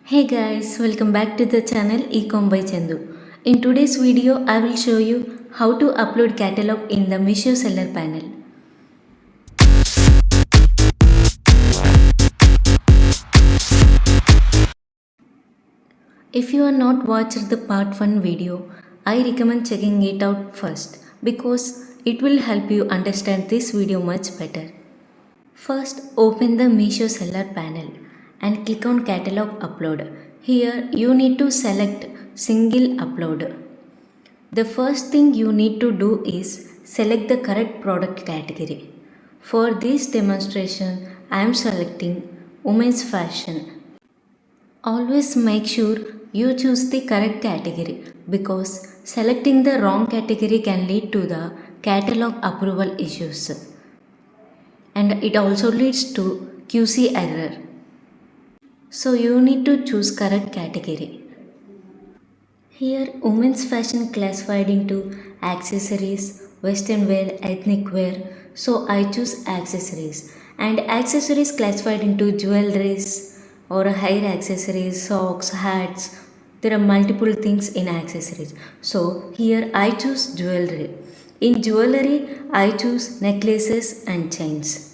Hey guys, welcome back to the channel Ecom by Chandu. In today's video, I will show you how to upload catalog in the Meesho Seller Panel. If you are not watched the part 1 video, I recommend checking it out first because it will help you understand this video much better. First, open the Meesho Seller Panel and click on Catalog Upload. Here, you need to select Single Upload. The first thing you need to do is select the correct product category. For this demonstration, I am selecting Women's Fashion. Always make sure you choose the correct category because selecting the wrong category can lead to the catalog approval issues, and it also leads to QC error. So you need to choose correct category. Here, women's fashion classified into accessories, western wear, ethnic wear. So I choose accessories. And accessories classified into jewelries or hair accessories, socks, hats. There are multiple things in accessories. So here I choose jewelry. In jewelry, I choose necklaces and chains.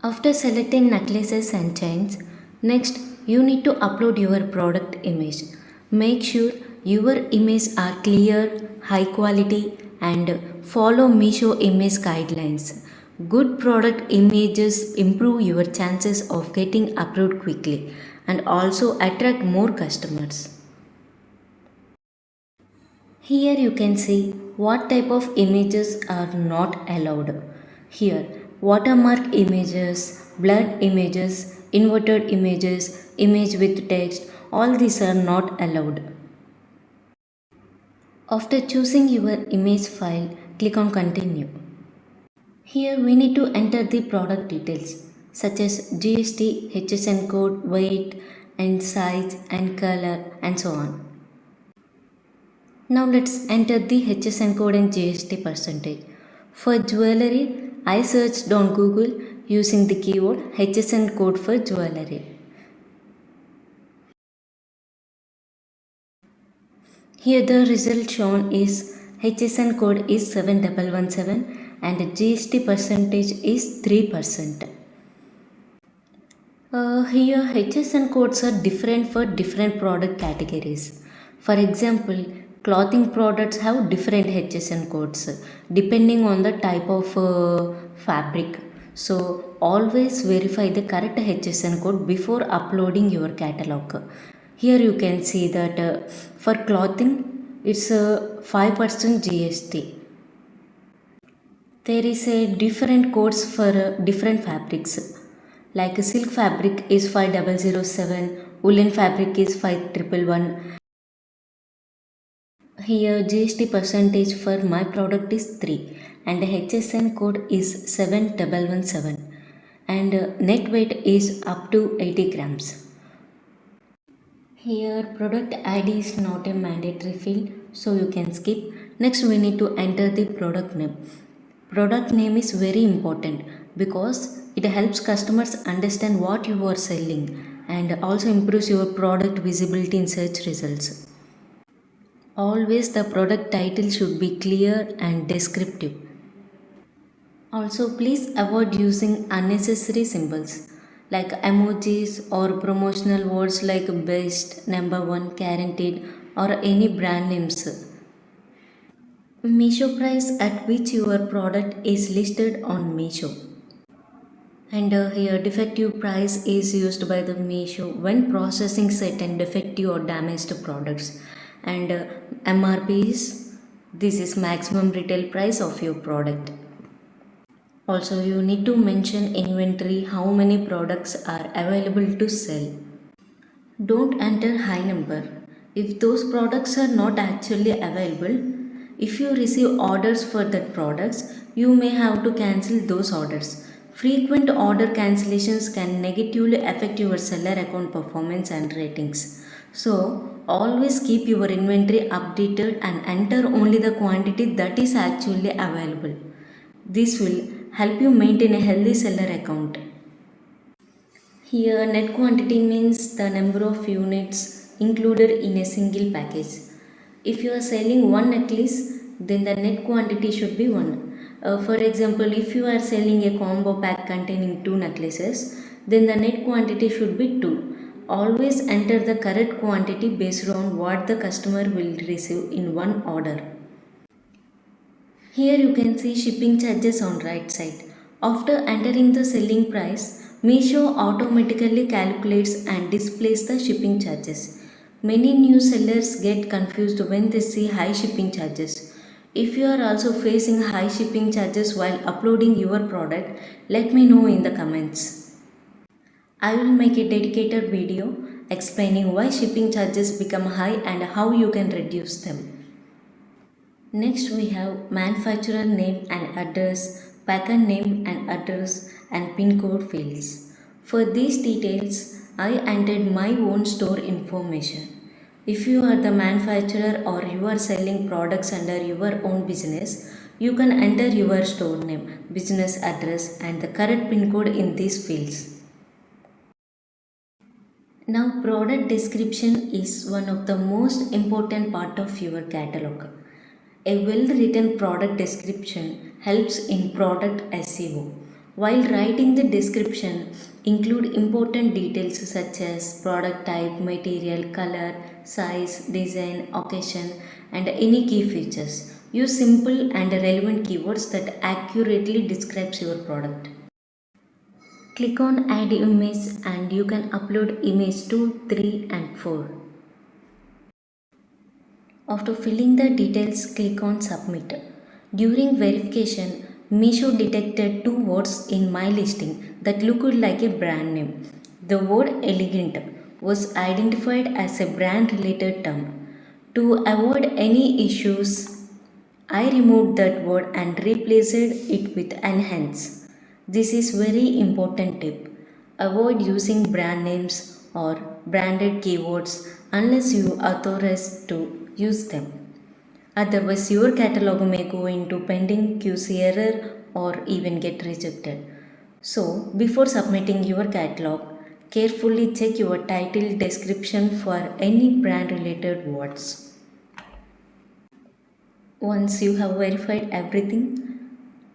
After selecting necklaces and chains, next you need to upload your product image. Make sure your images are clear, high quality and follow Meesho image guidelines. Good product images improve your chances of getting approved quickly and also attract more customers. Here you can see what type of images are not allowed. Here, watermark images, blurred images, inverted images, image with text, all these are not allowed. After choosing your image file, click on continue. Here we need to enter the product details such as GST, HSN code, weight and size and color and so on. Now let's enter the HSN code and GST percentage. For jewelry, I searched on Google using the keyword HSN code for jewelry. Here the result shown is HSN code is 7117 and GST percentage is 3%. Here HSN codes are different for different product categories. For example, clothing products have different HSN codes depending on the type of fabric. So always verify the correct HSN code before uploading your catalog. Here you can see that for clothing it's 5% GST. There is a different codes for different fabrics. Like silk fabric is 5007, woolen fabric is 5111. Here GST percentage for my product is 3 and HSN code is 7117 and net weight is up to 80 grams. Here product ID is not a mandatory field, so you can skip. Next we need to enter the product name. Product name is very important because it helps customers understand what you are selling and also improves your product visibility in search results. Always the product title should be clear and descriptive. Also please avoid using unnecessary symbols like emojis or promotional words like best, number one, guaranteed or any brand names. Meesho price at which your product is listed on Meesho. And here defective price is used by the Meesho when processing certain defective or damaged products. And MRP is this is maximum retail price of your product. Also you need to mention inventory, how many products are available to sell. Don't enter high number if those products are not actually available. If you receive orders for that products, you may have to cancel those orders. Frequent order cancellations can negatively affect your seller account performance and ratings. So, always keep your inventory updated and enter only the quantity that is actually available. This will help you maintain a healthy seller account. Here, net quantity means the number of units included in a single package. If you are selling one necklace, then the net quantity should be 1. For example, if you are selling a combo pack containing 2 necklaces, then the net quantity should be 2. Always enter the correct quantity based on what the customer will receive in one order. Here you can see shipping charges on right side. After entering the selling price, Meesho automatically calculates and displays the shipping charges. Many new sellers get confused when they see high shipping charges. If you are also facing high shipping charges while uploading your product, let me know in the comments. I will make a dedicated video explaining why shipping charges become high and how you can reduce them. Next, we have manufacturer name and address, packer name and address, and pin code fields. For these details, I entered my own store information. If you are the manufacturer or you are selling products under your own business, you can enter your store name, business address, and the correct pin code in these fields. Now, product description is one of the most important part of your catalog. A well-written product description helps in product SEO. While writing the description, include important details such as product type, material, color, size, design, occasion, and any key features. Use simple and relevant keywords that accurately describes your product. Click on add image and you can upload image 2, 3 and 4. After filling the details, click on submit. During verification, Meesho detected 2 words in my listing that looked like a brand name. The word elegant was identified as a brand related term. To avoid any issues, I removed that word and replaced it with enhance. This is very important tip. Avoid using brand names or branded keywords unless you authorize to use them. Otherwise, your catalog may go into pending QC error or even get rejected. So, before submitting your catalog, carefully check your title description for any brand related words. Once you have verified everything,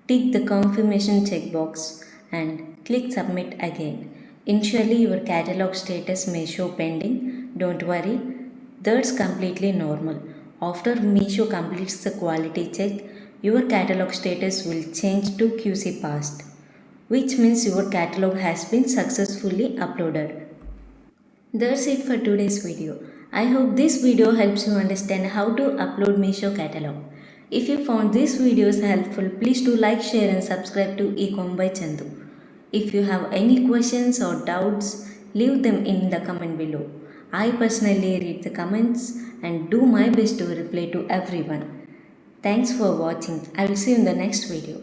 tick the confirmation checkbox and click submit again. Initially, your catalog status may show pending. Don't worry, that's completely normal. After Meesho completes the quality check, your catalog status will change to QC passed, which means your catalog has been successfully uploaded. That's it for today's video. I hope this video helps you understand how to upload Meesho catalog. If you found these videos helpful, please do like, share and subscribe to Ecom by Chandu. If you have any questions or doubts, leave them in the comment below. I personally read the comments and do my best to reply to everyone. Thanks for watching. I will see you in the next video.